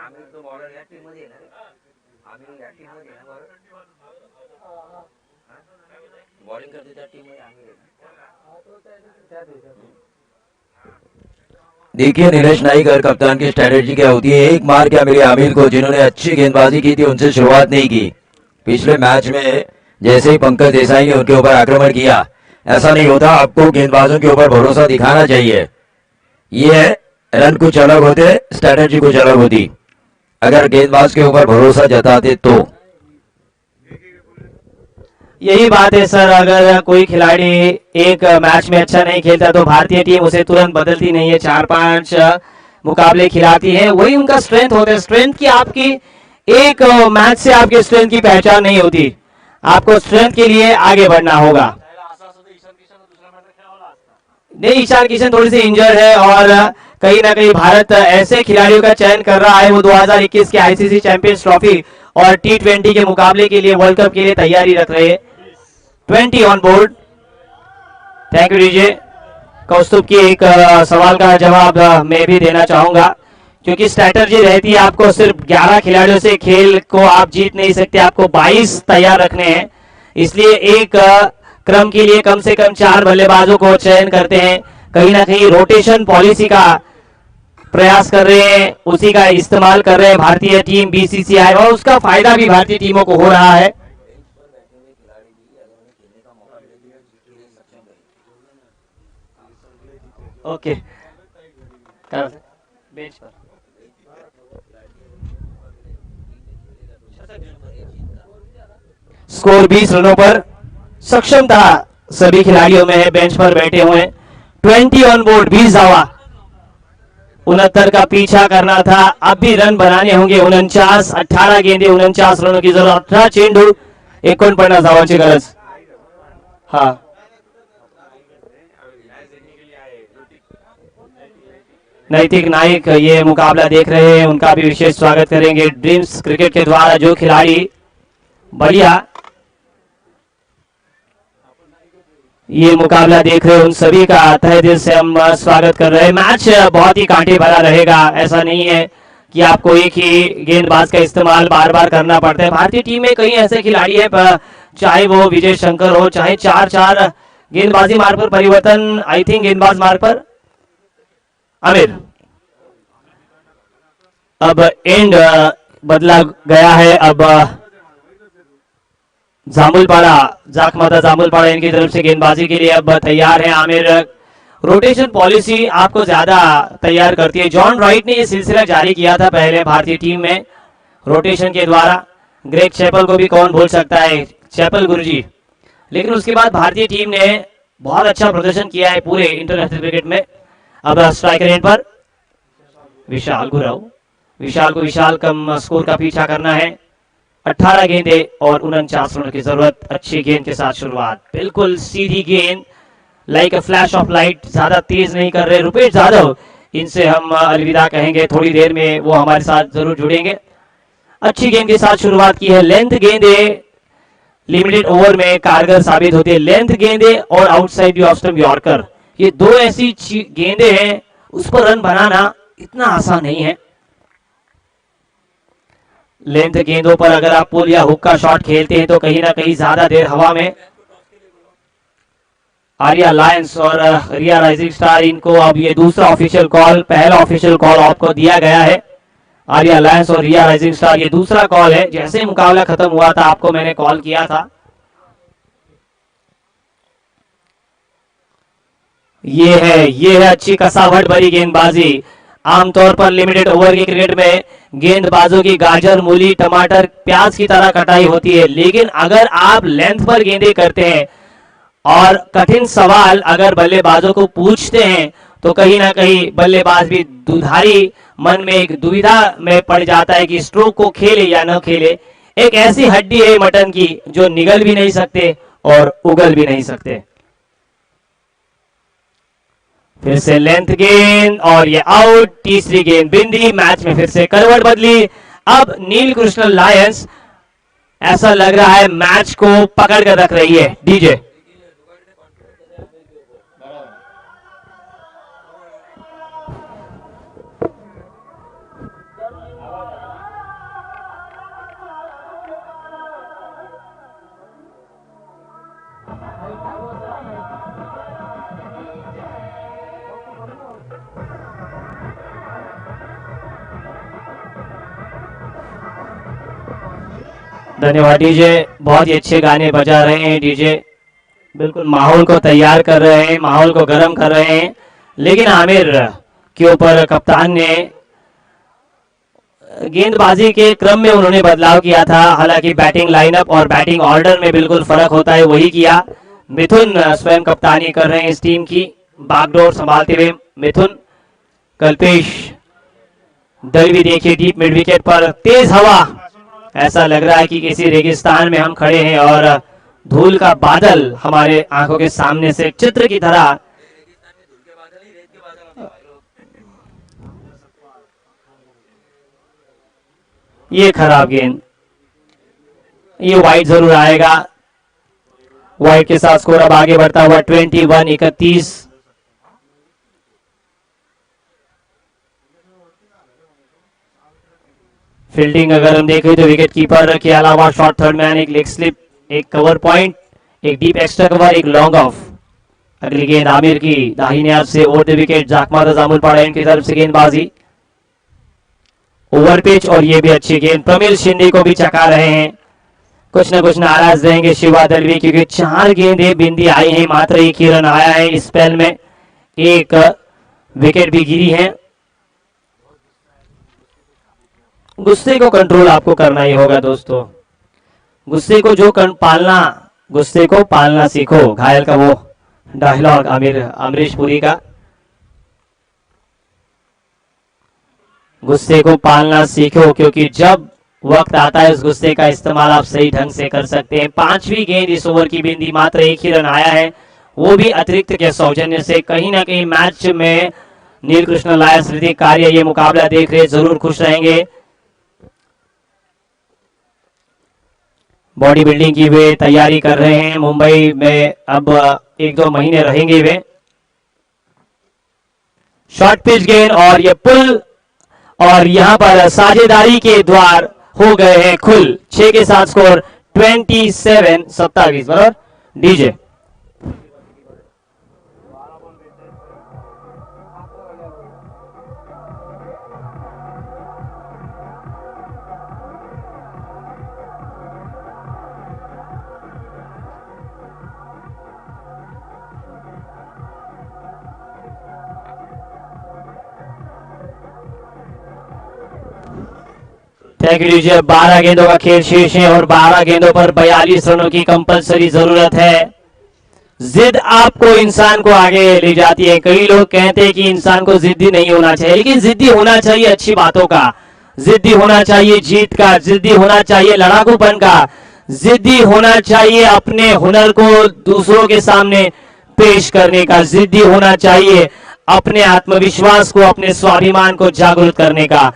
आमिर तो बॉलर या टीम मध्ये आहे ना रे? आमिर या टीम मध्ये आहे ना बॉलर? बॉलिंग करते त्या टीम मध्ये आमिर आहे ना? देखिए नीलेश नाइक और कप्तान की स्ट्रेटेजी क्या होती है। एक मार क्या मिली आमिर को, जिन्होंने अच्छी गेंदबाजी की थी, उनसे शुरुआत नहीं की। पिछले मैच में जैसे ही पंकज देसाई ने उनके ऊपर आक्रमण किया, ऐसा नहीं होता। आपको गेंदबाजों के ऊपर भरोसा दिखाना चाहिए। ये रन कुछ अलग होते, स्ट्रेटेजी कुछ अलग होती। अगर गेंदबाज के ऊपर भरोसा जताते तो यही बात है सर, अगर कोई खिलाड़ी एक मैच में अच्छा नहीं खेलता तो भारतीय टीम उसे तुरंत बदलती नहीं है, 4-5 मुकाबले खिलाती है। वही उनका स्ट्रेंथ होता है। स्ट्रेंथ की आपकी एक मैच से आपके स्ट्रेंथ की पहचान नहीं होती। आपको स्ट्रेंथ के लिए आगे बढ़ना होगा। नहीं, ईशान किशन थोड़ी सी इंजर्ड है और कहीं ना कहीं भारत ऐसे खिलाड़ियों का चयन कर रहा है वो 2021 के आईसीसी चैंपियंस ट्रॉफी और T20 के मुकाबले के लिए, वर्ल्ड कप के लिए तैयारी रख रहे हैं। 20 on board. Thank you DJ. Kaustubh की एक सवाल का जवाब मैं भी देना चाहूंगा, क्योंकि स्ट्रैटेजी रहती है आपको सिर्फ 11 खिलाड़ियों से खेल को आप जीत नहीं सकते, आपको 22 तैयार रखने हैं। इसलिए एक क्रम के लिए कम से कम 4 बल्लेबाजों को चयन करते हैं। कहीं ना कहीं रोटेशन पॉलिसी का प्रयास कर रहे हैं, उसी का इस्तेमाल कर रहे हैं भारतीय टीम, बीसीसीआई, और उसका फायदा भी भारतीय टीमों को हो रहा है। ओके, बेंच पर स्कोर 20 रनों पर सक्षम था सभी खिलाड़ियों में है, बेंच पर बैठे हुए। 20 ऑन बोर्ड, 20 धावा। 69 का पीछा करना था, अब भी रन बनाने होंगे। 49, 18 गेंदे, 49 रनों की जरूरत। 18 चेंडू, 49 धावांची गरज। हाँ, नैतिक नाइक ये मुकाबला देख रहे हैं, उनका भी विशेष स्वागत करेंगे। ड्रीम्स क्रिकेट के द्वारा जो खिलाड़ी बढ़िया ये मुकाबला देख रहे हैं, उन सभी का तहे दिल से हम स्वागत कर रहे हैं। मैच बहुत ही कांटे भरा रहेगा। ऐसा नहीं है कि आपको एक ही गेंदबाज का इस्तेमाल बार बार करना पड़ता है। भारतीय टीम में कई ऐसे खिलाड़ी है, चाहे वो विजय शंकर हो, चाहे 4-4 गेंदबाजी मार्ग पर परिवर्तन, आई थिंक गेंदबाज मार्ग पर आमिर। अब एंड बदला गया है। अब जामुलपाड़ा, जाखमाता जामुलपाड़ा इनकी तरफ से गेंदबाजी के लिए अब तैयार है आमिर। रोटेशन पॉलिसी आपको ज्यादा तैयार करती है। जॉन राइट ने ये सिलसिला जारी किया था पहले भारतीय टीम में, रोटेशन के द्वारा। ग्रेग चैपल को भी कौन भूल सकता है, चैपल गुरुजी। लेकिन उसके बाद भारतीय टीम ने बहुत अच्छा प्रदर्शन किया है पूरे इंटरनेशनल क्रिकेट में। अब स्ट्राइकर एंड पर विशाल गुरव, विशाल को विशाल कम स्कोर का पीछा करना है। 18 गेंदे और 49 रनों की जरूरत। अच्छी गेंद के साथ शुरुआत, बिल्कुल सीधी गेंद, like a flash of light, ज्यादा तेज नहीं कर रहे रुपेश जाधव। इनसे हम अलविदा कहेंगे, थोड़ी देर में वो हमारे साथ जरूर जुड़ेंगे। अच्छी गेंद के साथ शुरुआत की है। लेंथ गेंदे लिमिटेड ओवर में कारगर साबित होती है। लेंथ गेंदे और outside the off stump yorker, ये दो ऐसी गेंदे हैं, उस पर रन बनाना इतना आसान नहीं है। लेंथ गेंदों पर अगर आप पुल या हुक का शॉट खेलते हैं तो कहीं ना कहीं ज्यादा देर हवा में। आर्या लायंस और रिया राइजिंग स्टार, इनको अब ये दूसरा ऑफिशियल कॉल, पहला ऑफिशियल कॉल आपको दिया गया है। आर्या लायंस और रिया राइजिंग स्टार, ये दूसरा कॉल है। जैसे मुकाबला खत्म हुआ था आपको मैंने कॉल किया था। ये है अच्छी कसावट भरी गेंदबाजी। आमतौर पर लिमिटेड ओवर के क्रिकेट में गेंदबाजों की गाजर, मूली, टमाटर, प्याज की तरह कटाई होती है। लेकिन अगर आप लेंथ पर गेंदें करते हैं और कठिन सवाल अगर बल्लेबाजों को पूछते हैं तो कहीं ना कहीं बल्लेबाज भी दुधारी मन में एक दुविधा में पड़ जाता है कि स्ट्रोक को खेले या न खेले। एक ऐसी हड्डी है मटन की जो निगल भी नहीं सकते और उगल भी नहीं सकते। फिर से लेंथ गेंद और ये आउट। तीसरी गेंद बिंदी। मैच में फिर से करवट बदली। अब नील कृष्ण लायंस ऐसा लग रहा है मैच को पकड़ कर रख रही है। डीजे धन्यवाद डीजे, बहुत ही अच्छे गाने बजा रहे हैं डीजे, बिल्कुल माहौल को तैयार कर रहे हैं, माहौल को गर्म कर रहे हैं। लेकिन आमिर के ऊपर कप्तान ने गेंदबाजी के क्रम में उन्होंने बदलाव किया था। हालांकि बैटिंग लाइनअप और बैटिंग ऑर्डर में बिल्कुल फर्क होता है, वही किया। मिथुन स्वयं कप्तानी कर रहे हैं इस टीम की, बागडोर संभालते हुए मिथुन। कल्पेश दलवी देखिए डीप मिड विकेट पर, तेज हवा, ऐसा लग रहा है कि किसी रेगिस्तान में हम खड़े हैं और धूल का बादल हमारे आंखों के सामने से चित्र की तरह। ये खराब गेंद, ये वाइड जरूर आएगा। वाइड के साथ स्कोर अब आगे बढ़ता हुआ 21-31। फील्डिंग अगर हम देखें तो विकेट कीपर के अलावा शॉर्ट थर्ड मैन, एक लेग स्लिप, एक कवर पॉइंट, एक डीप एक्स्ट्रा कवर, एक लॉन्ग ऑफ। अगली गेंद आमिर की दाहिने हाथ से ओवर द विकेट, जाकमा तजामुल पड़ा इनकी तरफ से गेंदबाजी, ओवर पिच, और ये भी अच्छी गेंद। प्रमिल शिंदे को भी चका रहे हैं, कुछ न कुछ नाराज रहेंगे शिवा दलवी, क्योंकि 4 गेंदें बिंदी आई हैं, मात्र 1 ही रन आया है इस स्पेल में, एक विकेट भी गिरी है। गुस्से को कंट्रोल आपको करना ही होगा दोस्तों, गुस्से को जो पालना, गुस्से को पालना सीखो, घायल का वो डायलॉग अमरीश पुरी का। गुस्से को पालना सीखो, क्योंकि जब वक्त आता है उस गुस्से का इस्तेमाल आप सही ढंग से कर सकते हैं। 5वीं गेंद इस ओवर की बिंदी, मात्र 1 ही रन आया है, वो भी अतिरिक्त के सौजन्य से। कहीं ना कहीं मैच में नीलकृष्ण लायंस ऋतिक कार्य ये मुकाबला देख रहे जरूर खुश रहेंगे। बॉडी बिल्डिंग की वे तैयारी कर रहे हैं, मुंबई में अब 1-2 महीने रहेंगे वे। शॉर्ट पिच गेंद और ये पुल, और यहां पर साझेदारी के द्वार हो गए हैं खुल। 6 के साथ स्कोर 27-27 बराबर। डीजे थैंक यू लीजिए। 12 गेंदों का खेल शेष है और 12 गेंदों पर 42 रनों की कंपलसरी जरूरत है। जिद आपको इंसान को आगे ले जाती है। कई लोग कहते हैं कि इंसान को जिद्दी नहीं होना चाहिए, लेकिन जिद्दी होना चाहिए अच्छी बातों का, जिद्दी होना चाहिए जीत का, जिद्दी होना चाहिए लड़ाकूपन का, जिद्दी होना चाहिए अपने हुनर को दूसरों के सामने पेश करने का, जिद्दी होना चाहिए अपने आत्मविश्वास को, अपने स्वाभिमान को जागरूक करने का।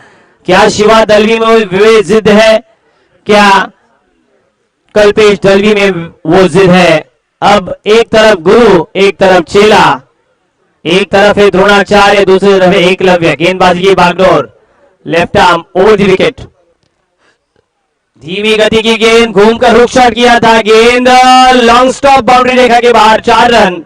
क्या शिवा दलवी में वे जिद है? क्या कल्पेश दलवी में वो जिद है? अब एक तरफ गुरु, एक तरफ चेला, एक तरफ है द्रोणाचार्य, दूसरी तरफ है एकलव्य। गेंदबाजी की बागडोर, left arm over the wicket. धीमी गति की गेंद, घूमकर हुक शॉट किया था, गेंद लॉन्ग स्टॉप, बाउंड्री रेखा के बाहर, 4 रन।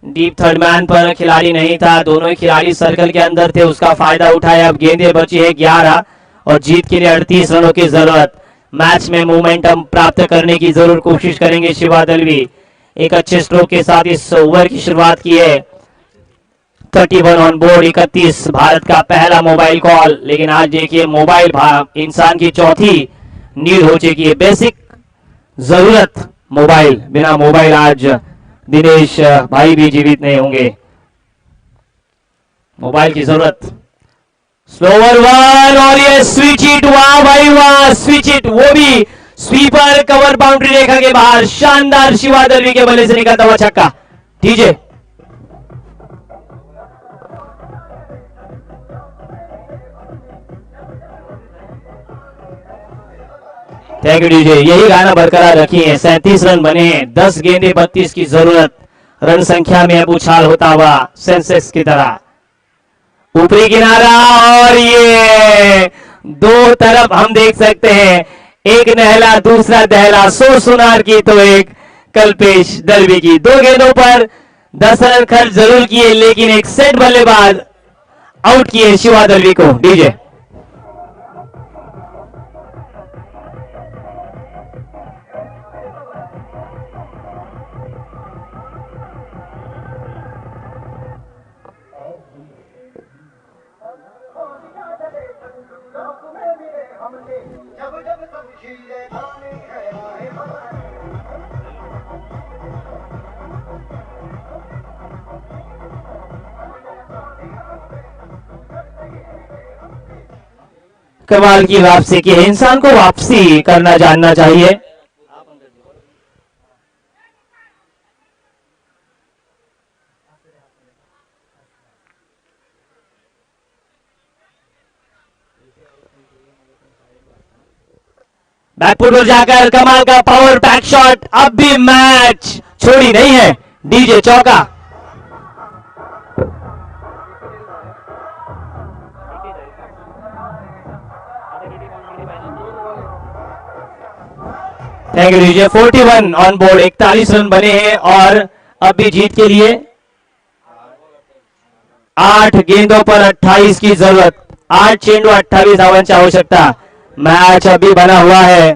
डीप थर्ड मैन पर खिलाड़ी नहीं था, दोनों ही खिलाड़ी सर्कल के अंदर थे, उसका फायदा उठाया। अब गेंदें बची है 11 और जीत के लिए 38 रनों की जरूरत। मैच में मोमेंटम प्राप्त करने की जरूर कोशिश करेंगे शिवा दलवी। एक अच्छे स्ट्रोक के साथ इस ओवर की शुरुआत की है। 31 ऑन बोर्ड, 31 भारत का पहला मोबाइल कॉल। लेकिन आज देखिए मोबाइल इंसान की चौथी नीड हो चुकी है, बेसिक जरूरत मोबाइल। बिना मोबाइल आज दिनेश भाई भी जीवित नहीं होंगे। मोबाइल की जरूरत। स्लोवर वन और ये स्विच इट, वाह भाई वाह, स्विच इट, वो भी स्वीपर कवर बाउंड्री रेखा के बाहर। शानदार शिवा दलवी के बल्ले से निकलता हुआ छक्का। DJ thank you DJ. यही गाना बरकरार रखी है। 37 रन बने हैं, 10 गेंदे 32 की जरूरत। रन संख्या में अब उछाल होता हुआ सेंसेक्स की तरह। ऊपरी किनारा और ये दो तरफ हम देख सकते हैं, एक नहला दूसरा दहला। सो सुनार की तो एक कल्पेश दलवी की। 2 गेंदों पर 10 रन खर्च जरूर किए, लेकिन एक सेट बल्लेबाज आउट किए शिवा दलवी को। डीजे कमाल की वापसी की है। इंसान को वापसी करना जानना चाहिए। बैकफुट पर जाकर कमाल का पावर बैक शॉट। अब भी मैच छोड़ी नहीं है। डीजे चौका। Thank you DJ. 41 on board, 41 run बने हैं और अब भी जीत के लिए 8 गेंदों पर 28 की जरूरत। 8 चेंडू 28 धावांची आवश्यकता। मैच अभी बना हुआ है।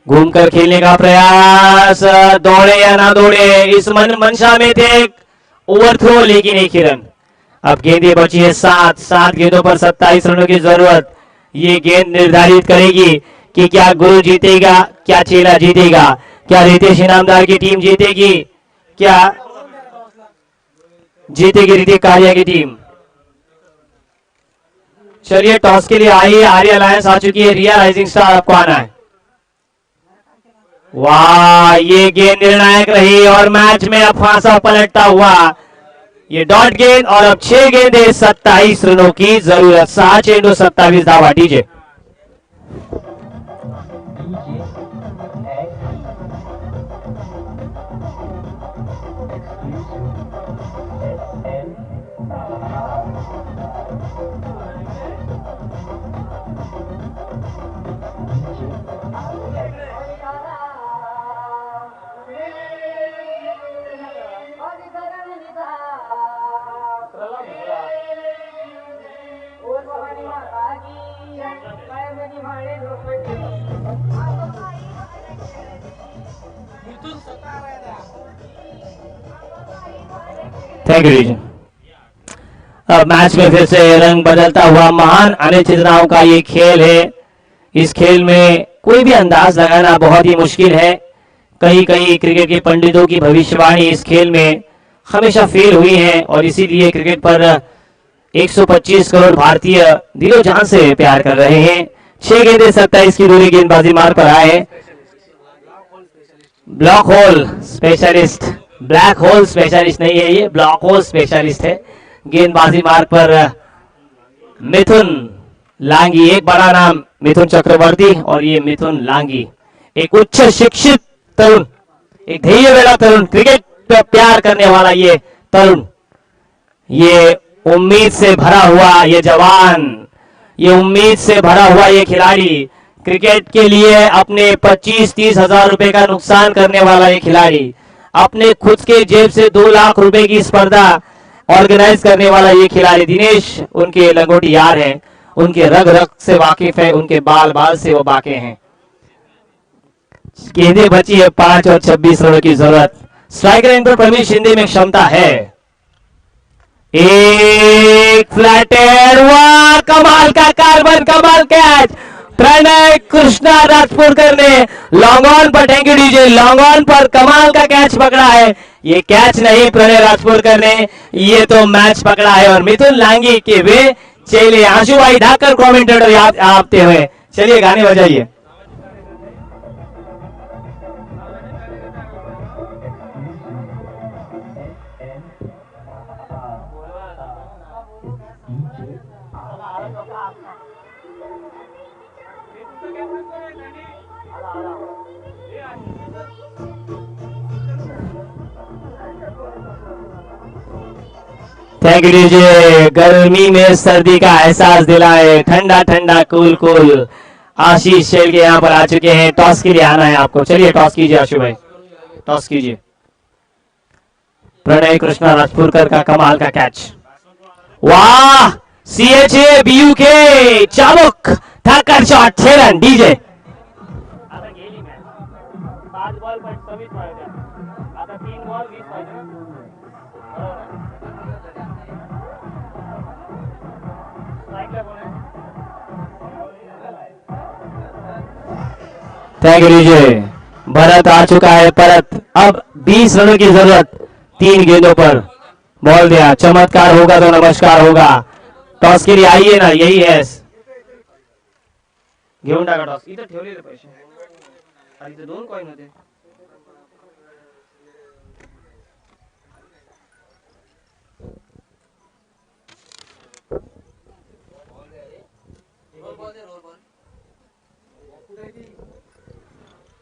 घूमकर खेलने का प्रयास, दौड़े या ना दौड़े इस मंशा में थे। ओवरथ्रो लेकिन एक ही रन। अब गेंदें बची है 7 गेंदों पर 27 रनों की जरूरत। ये गेंद निर्धारित करेगी कि क्या गुरु जीतेगा, क्या चेला जीतेगा, क्या रितेश इनामदार की टीम जीतेगी, क्या जीतेगी ऋतिक कारिया की टीम। चलिए टॉस के लिए आई है आर्या अलायंस आ चुकी है। रिया राइजिंग स्टार आपको आना है। वाह, ये गेंद निर्णायक रही और मैच में अब फांसा पलटता हुआ ये डॉट गेंद। और अब 6 गेंदे 27 रनों की जरूरत। 7 चेंडू 27 धावा। डीजे थैंक यू रीजन। अब मैच में फिर से रंग बदलता हुआ महान अनिश्चितताओं का ये खेल है। इस खेल में कोई भी अंदाज लगाना बहुत ही मुश्किल है। कई कई क्रिकेट के पंडितों की भविष्यवाणी इस खेल में हमेशा फेल हुई है और इसीलिए क्रिकेट पर 125 करोड़ भारतीय दिलो जान से प्यार कर रहे हैं। 6 गेंदे 27 की दूरी गेंदबाजी मार पर आए। Blockhole specialist, black hole specialist नहीं है, ये ब्लॉक होल स्पेशलिस्ट है। गेंदबाजी मार्ग पर मिथुन लांगी, एक बड़ा नाम मिथुन चक्रवर्ती और ये मिथुन लांगी, एक उच्च शिक्षित तरुण, एक ध्येय वाला तरुण, क्रिकेट पे प्यार करने वाला ये तरुण, ये उम्मीद से भरा हुआ ये जवान, ये उम्मीद से भरा हुआ ये खिलाड़ी, क्रिकेट के लिए अपने 25-30 हजार रुपए का नुकसान करने वाला ये खिलाड़ी, अपने खुद के जेब से 2 लाख रुपए की स्पर्धा ऑर्गेनाइज करने वाला ये खिलाड़ी दिनेश उनके लंगोटी यार हैं, उनके रग रग से वाकिफ है, उनके बाल बाल से वो वाकिफ हैं। गेंदें बची है 5 और 26 रनों की जरूरत। स्ट्राइकर इन पर प्रवीण शिंदे में क्षमता है। एक फ्लैटेड, वाह कमाल का कार्बन, कमाल कैच, प्रणय कृष्णा राजपुरकर ने लॉन्ग ऑन पर, thank you DJ, long on पर कमाल का कैच पकड़ा है। ये कैच नहीं प्रणय राजपुरकर ने, ये तो मैच पकड़ा है। और मिथुन लांगी के वे चले आंसू भाई ढाकर कमेंटेटर आपते हुए, चलिए गाने बजाइए। थैंक यू डीजे, गर्मी में सर्दी का एहसास दिलाए, ठंडा ठंडा कूल कूल। आशीष शेल के यहाँ पर आ चुके हैं, टॉस के लिए आना है आपको, चलिए टॉस कीजिए आशु भाई, टॉस कीजिए। प्रणय कृष्णा राजपुरकर का कमाल का कैच, वाह CHA BUK चाबुक ठाकर shot, 6 run DJ. Thank you DJ. Bharat आ चुका है परत, अब 20 रनों की जरूरत, 3 गेंदों पर बॉल दिया, चमत्कार होगा तो नमस्कार होगा। टॉस के लिए आइए ना, यही है घेऊन टाका टॉस, इथं ठेवलेले पैसे आणि इथं 2 कॉइन होते।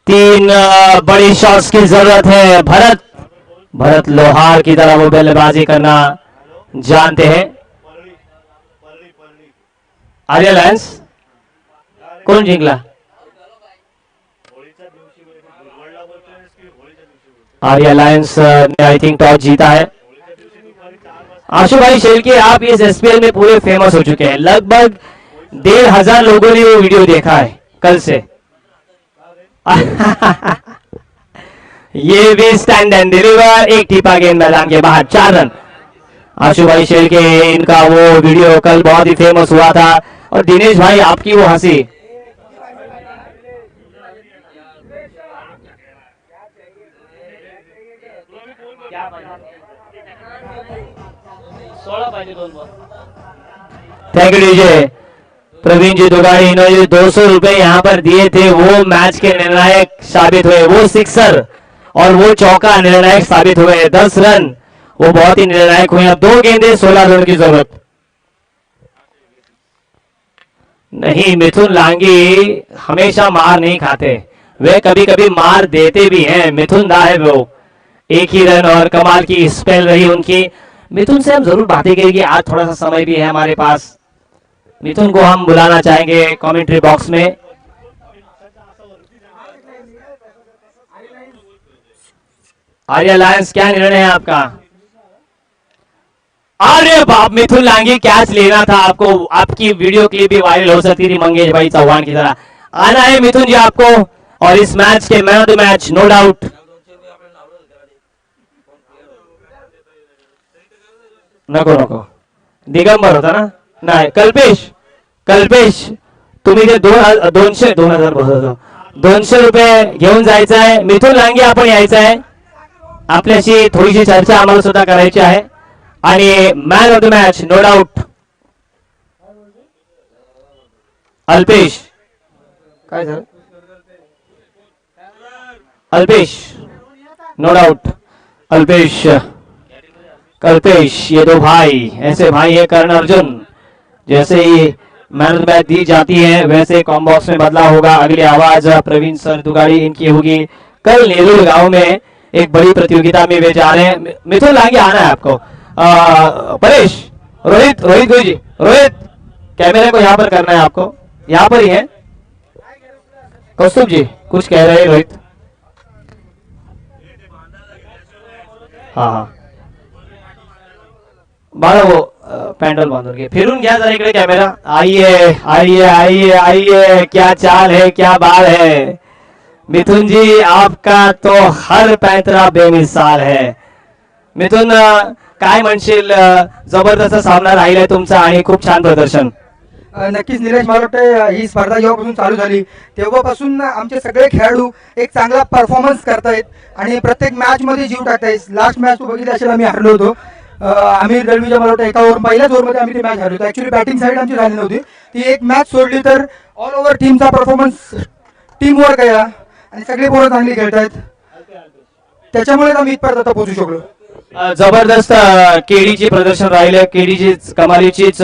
तीन बड़ी शॉट्स की जरूरत है। भरत लोहार की तरह वो बल्लेबाजी करना जानते हैं। आर्या लायन्स कोण जिंकला? आर्या लायन्स ने आई थिंक टॉस जीता है। आशु भाई शेलके, आप इस SPL में पूरे फेमस हो चुके हैं, लगभग 1,500 लोगों ने वो वीडियो देखा है कल से। ये भी स्टैंड एंड डिलीवर, एक टीपा गेंद मैदान के बाहर, 4 रन। आशु भाई शेलके, इनका वो वीडियो कल बहुत ही फेमस हुआ था। और दिनेश भाई आपकी वो हंसी, थैंक यू डीजे। प्रवीण जी दुगाड़ी, इन्होंने 200 रुपए यहाँ पर दिए थे, वो मैच के निर्णायक साबित हुए, वो सिक्सर और वो चौका निर्णायक साबित हुए। 10 रन वो बहुत ही निर्णायक हुए। अब 2 गेंदे 16 रन की जरूरत। नहीं, मिथुन लांगी हमेशा मार नहीं खाते, वे कभी कभी मार देते भी हैं। मिथुन दा है वो, 1 ही रन और कमाल की स्पेल रही उनकी। मिथुन से हम जरूर बातें करेंगे, आज थोड़ा सा समय भी है हमारे पास। मिथुन को हम बुलाना चाहेंगे कमेंट्री बॉक्स में। आर्या लायंस, क्या निर्णय है आपका? अरे बाप, मिथुन लांगी कैच लेना था आपको, आपकी वीडियो क्लिप भी वायरल हो सकती थी मंगेश भाई चौहान की तरह। आना है मिथुन जी आपको, और इस मैच के man of the match no doubt. नको नको, दिगंबर होता ना, नाही कल्पेश, कल्पेश तुम्ही ते 200 रुपये घेऊन जायचं आहे। मिथुन लांगे आपण यायचं आहे, आपल्याशी थोडीशी चर्चा आम्हाला सुद्धा करायची आहे, आणि man of the match no doubt Alpesh. काय झालं अल्पेश, नो डाउट अल्पेश, कल्पेश, ये दो भाई ऐसे भाई है कर्ण अर्जुन, जैसे ही मैन ऑफ द मैच दी जाती है वैसे कॉम्बो बॉक्स में बदला होगा। अगली आवाज प्रवीण सर दुगाड़ी इनकी होगी। कल नेरुल गांव में एक बड़ी प्रतियोगिता में वे जा रहे हैं। मिथुन लांगे आना है आपको। परेश, रोहित, रोहित गुरु जी, रोहित कैमरे को यहाँ पर करना है आपको, यहाँ पर ही है। कौस्तुभ जी कुछ कह रहे हैं रोहित? हाँ हाँ बाळा वो पैंडल बांधून घे, फिरून घ्या जरा इकडे कॅमेरा। आइए आइए आइए आइए, क्या चाल है, क्या बाल है मिथुन जी, आपका तो हर पैंतरा बेमिसाल है। मिथुन काय म्हणशील, जबरदस्त सामना राहिलाय तुमचा आणि खूप छान प्रदर्शन। नक्कीच निलेश, मला वाटतं ही स्पर्धा जेव्हापासून चालू झाली तेव्हापासून आमचे सगळे खेळाडू एक चांगला परफॉर्मन्स करतायत आणि प्रत्येक मॅच मध्ये जीव टाकतायत। लास्ट मॅच तू बघितली असेल, आम्ही हरलो होतो आमिर दळवीच्या, मला वाटतं एका ओव्हर पहिल्याच ओव्हरमध्ये आम्ही ती मॅच हरलो होतो। ऍक्च्युली बॅटिंग साईड आमची झाली नव्हती, ती एक मॅच सोडली तर ऑल ओव्हर टीमचा परफॉर्मन्स टीम वर्क आहे आणि सगळे पोरं चांगली खेळतायत, त्याच्यामुळेच आम्ही इथपर्यंत आता पोहोचू शकलो। जबरदस्त केडीची प्रदर्शन राहिले, केडीची कमालीचीच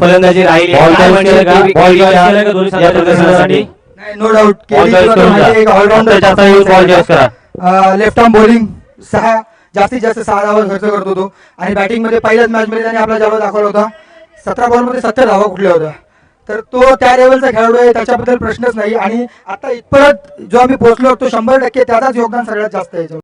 फलंदाजी राहिली। बॉल काय चॉईस म्हणशील केलं का? केडी- बॉल चॉईस केडीच्या केलं का दोन्ही या संघाच्या प्रदर्शनासाठी? नो डाऊट बॉल चॉईस करून जा. एक ऑलराऊंडर, जास्त use बॉल चॉईस करा. लेफ्ट आर्म बॉलिंग जास्तीत जास्त 6 धावा खर्च करत होतो आणि बॅटिंग मध्ये पहिल्याच मॅच मध्ये त्याने आपला जाळवा दाखवला होता। 17 बॉल मध्ये 70 धावा कुठल्या होत्या, तर तो त्या लेवलचा खेळाडू आहे, त्याच्याबद्दल प्रश्नच नाही। आणि आता इथपर्यंत जो आम्ही पोहोचलो तो 100% त्याचाच योगदान सगळ्यात जास्त आहे।